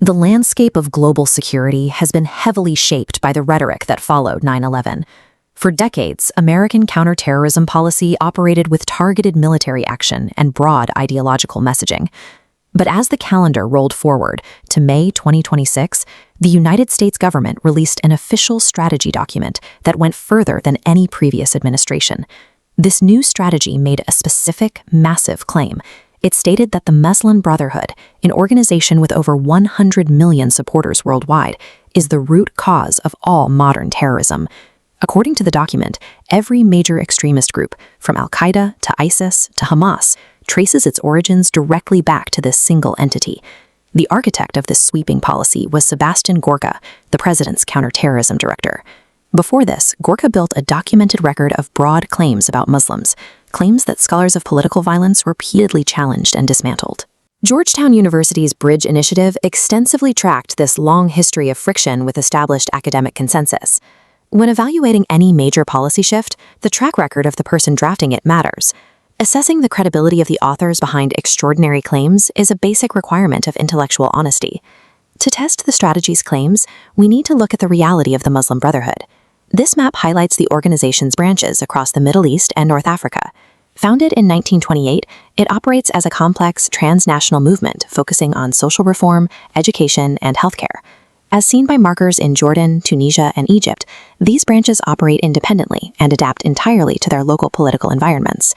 The landscape of global security has been heavily shaped by the rhetoric that followed 9/11. For decades, American counterterrorism policy operated with targeted military action and broad ideological messaging. But as the calendar rolled forward to May 2026, the United States government released an official strategy document that went further than any previous administration. This new strategy made a specific, massive claim. It stated that the Muslim Brotherhood, an organization with over 100 million supporters worldwide, is the root cause of all modern terrorism. According to the document, every major extremist group, from Al-Qaeda to ISIS to Hamas, traces its origins directly back to this single entity. The architect of this sweeping policy was Sebastian Gorka, the president's counterterrorism director. Before this, Gorka built a documented record of broad claims about Muslims, claims that scholars of political violence repeatedly challenged and dismantled. Georgetown University's Bridge Initiative extensively tracked this long history of friction with established academic consensus. When evaluating any major policy shift, the track record of the person drafting it matters. Assessing the credibility of the authors behind extraordinary claims is a basic requirement of intellectual honesty. To test the strategy's claims, we need to look at the reality of the Muslim Brotherhood. This map highlights the organization's branches across the Middle East and North Africa. Founded in 1928, it operates as a complex transnational movement focusing on social reform, education, and healthcare. As seen by markers in Jordan, Tunisia, and Egypt, these branches operate independently and adapt entirely to their local political environments.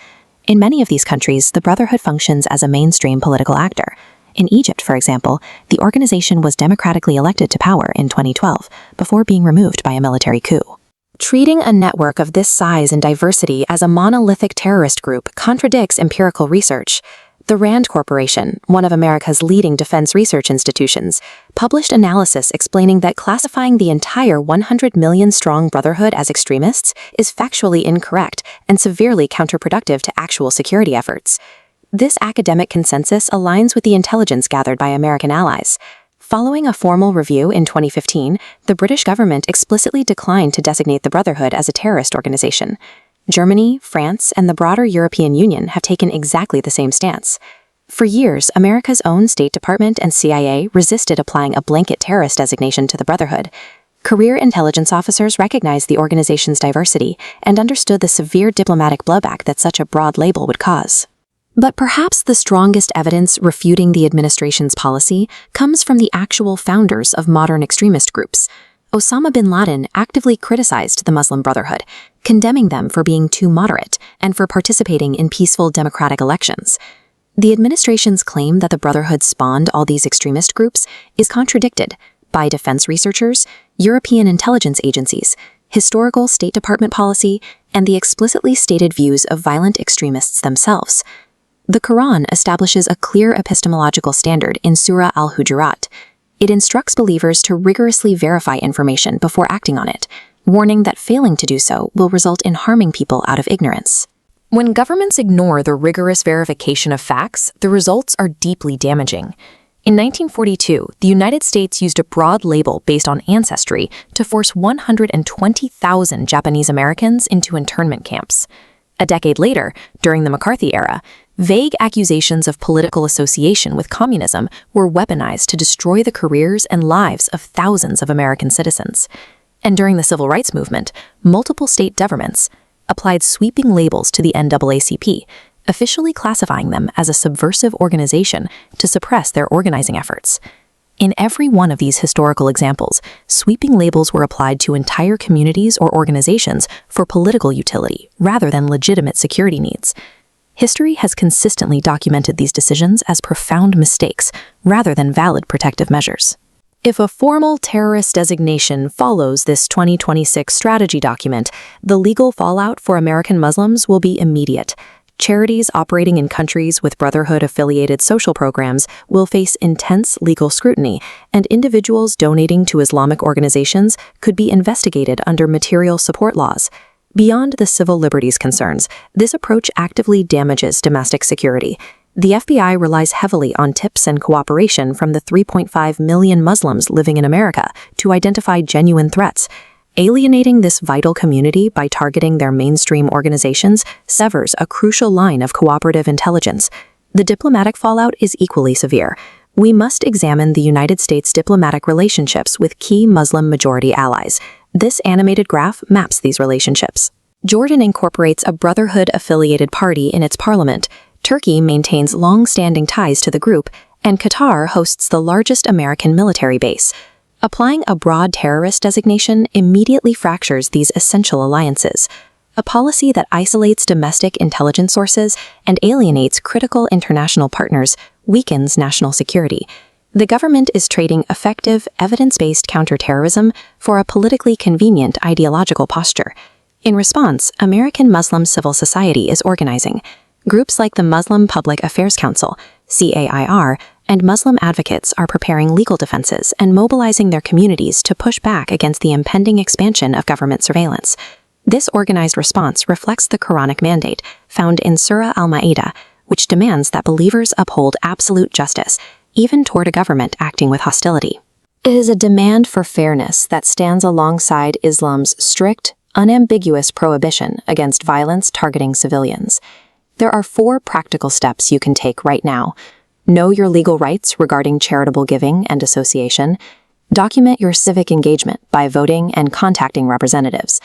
In many of these countries, the Brotherhood functions as a mainstream political actor. In Egypt, for example, the organization was democratically elected to power in 2012 before being removed by a military coup. Treating a network of this size and diversity as a monolithic terrorist group contradicts empirical research. The RAND Corporation, one of America's leading defense research institutions, published analysis explaining that classifying the entire 100 million-strong Brotherhood as extremists is factually incorrect and severely counterproductive to actual security efforts. This academic consensus aligns with the intelligence gathered by American allies. Following a formal review in 2015, the British government explicitly declined to designate the Brotherhood as a terrorist organization. Germany, France, and the broader European Union have taken exactly the same stance. For years, America's own State Department and CIA resisted applying a blanket terrorist designation to the Brotherhood. Career intelligence officers recognized the organization's diversity and understood the severe diplomatic blowback that such a broad label would cause. But perhaps the strongest evidence refuting the administration's policy comes from the actual founders of modern extremist groups. Osama bin Laden actively criticized the Muslim Brotherhood, condemning them for being too moderate and for participating in peaceful democratic elections. The administration's claim that the Brotherhood spawned all these extremist groups is contradicted by defense researchers, European intelligence agencies, historical State Department policy, and the explicitly stated views of violent extremists themselves. The Quran establishes a clear epistemological standard in Surah al-Hujurat. It instructs believers to rigorously verify information before acting on it, warning that failing to do so will result in harming people out of ignorance. When governments ignore the rigorous verification of facts, the results are deeply damaging. In 1942, the United States used a broad label based on ancestry to force 120,000 Japanese Americans into internment camps. A decade later, during the McCarthy era, vague accusations of political association with communism were weaponized to destroy the careers and lives of thousands of American citizens. And during the Civil Rights Movement, multiple state governments applied sweeping labels to the NAACP, officially classifying them as a subversive organization to suppress their organizing efforts. In every one of these historical examples, sweeping labels were applied to entire communities or organizations for political utility rather than legitimate security needs. History has consistently documented these decisions as profound mistakes rather than valid protective measures. If a formal terrorist designation follows this 2026 strategy document, the legal fallout for American Muslims will be immediate. Charities operating in countries with Brotherhood-affiliated social programs will face intense legal scrutiny, and individuals donating to Islamic organizations could be investigated under material support laws. Beyond the civil liberties concerns, this approach actively damages domestic security. The FBI relies heavily on tips and cooperation from the 3.5 million Muslims living in America to identify genuine threats. Alienating this vital community by targeting their mainstream organizations severs a crucial line of cooperative intelligence. The diplomatic fallout is equally severe. we must examine the United States' diplomatic relationships with key Muslim-majority allies. This animated graph maps these relationships. Jordan incorporates a Brotherhood-affiliated party in its parliament, Turkey maintains long-standing ties to the group, and Qatar hosts the largest American military base. Applying a broad terrorist designation immediately fractures these essential alliances. A policy that isolates domestic intelligence sources and alienates critical international partners weakens national security. The government is trading effective, evidence-based counterterrorism for a politically convenient ideological posture. In response, American Muslim civil society is organizing. Groups like the Muslim Public Affairs Council, CAIR, and Muslim advocates are preparing legal defenses and mobilizing their communities to push back against the impending expansion of government surveillance. This organized response reflects the Quranic mandate found in Surah Al-Ma'idah, which demands that believers uphold absolute justice, even toward a government acting with hostility. It is a demand for fairness that stands alongside Islam's strict, unambiguous prohibition against violence targeting civilians. There are 4 practical steps you can take right now. Know your legal rights regarding charitable giving and association. Document your civic engagement by voting and contacting representatives.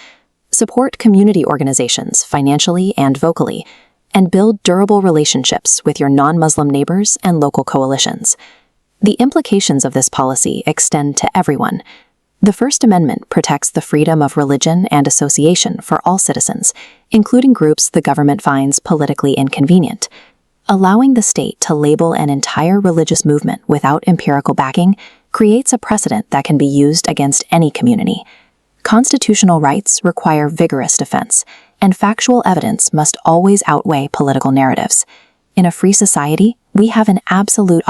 Support community organizations financially and vocally, and build durable relationships with your non-Muslim neighbors and local coalitions. The implications of this policy extend to everyone. The First Amendment protects the freedom of religion and association for all citizens, including groups the government finds politically inconvenient. Allowing the state to label an entire religious movement without empirical backing creates a precedent that can be used against any community. Constitutional rights require vigorous defense, and factual evidence must always outweigh political narratives. In a free society, we have an absolute